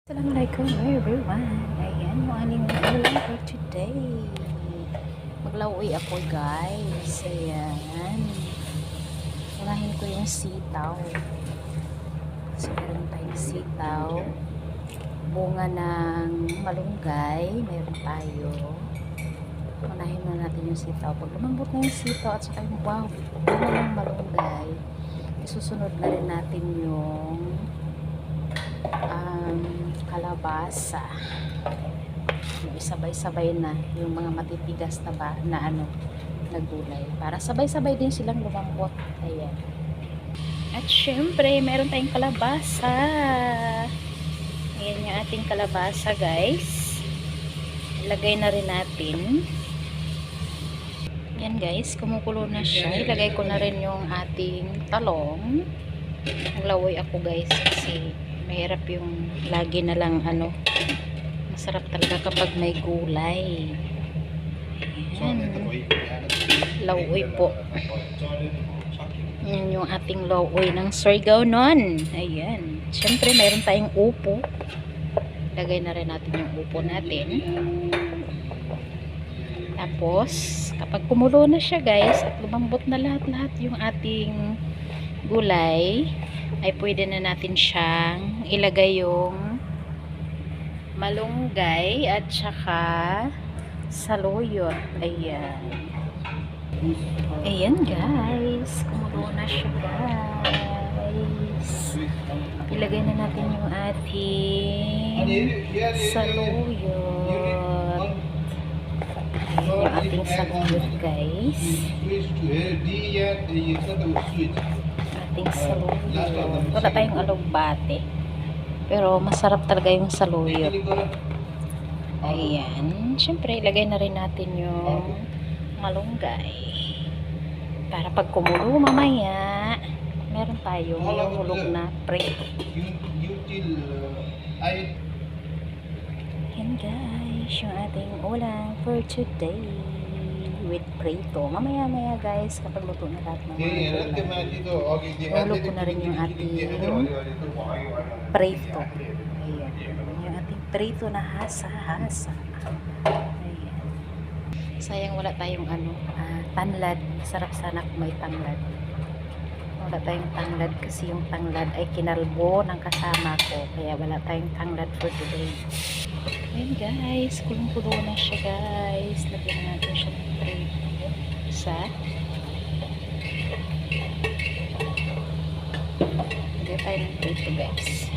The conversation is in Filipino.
Assalamualaikum everyone. Ayan, yung aning ulam for today. Maglaway ako guys. Ayan. Unahin ko yung sitaw. So, meron tayong sitaw. Bunga ng malunggay. Meron tayo. Unahin na natin yung sitaw. Pag lumambot na yung sitaw at saka yung bunga ng malunggay, isusunod na rin natin yung kalabasa. Sabay-sabay na yung mga matitigas na na gulay. Para sabay-sabay din silang lumambot. Ayan. At syempre, meron tayong kalabasa. Ayan yung ating kalabasa, guys. Ilagay na rin natin. Ayan, guys. Kumukulo na siya. Ilagay ko na rin yung ating talong. Naglaway ako, guys, kasi mahirap yung lagi na lang masarap talaga kapag may gulay. Ayan. Lawoy po. Yan yung ating lawoy ng Surigao nun. Ayan. Siyempre mayroon tayong upo. Lagay na rin natin yung upo natin. Tapos kapag kumulo na siya, guys, at lumambot na lahat-lahat yung ating gulay, ay pwede na natin siyang ilagay yung malunggay at saka saluyot. Ayan. Ayan, guys. Kumulo na siya, guys. Ilagay na natin yung ating saluyot. Ayan yung ating saluyot, guys. Ating saluyot. Wala tayong alugbate. Pero masarap talaga yung saluyot. Ayan. Siyempre, ilagay na rin natin yung malunggay. Para pag kumulo mamaya, meron tayong hulog na prito. Ayan, guys. Yung ating ulam for today with prito. Mamaya-maya, guys, kapag luto na lahat ng mga gulay, hulog ko na rin yung ating prito. Ayan. Yung ating prito na hasa-hasa. Ayan. Sayang wala tayong tanlad. Sarap sana kung may tanlad. Wala tayong tanglad kasi yung tanglad ay kinalbo ng kasama ko. Kaya wala tayong tanglad for today. Ayan, guys. Kulong-kulo na siya, guys. Lagyan natin siya ng prito. Lagyan tayo ng prito, guys.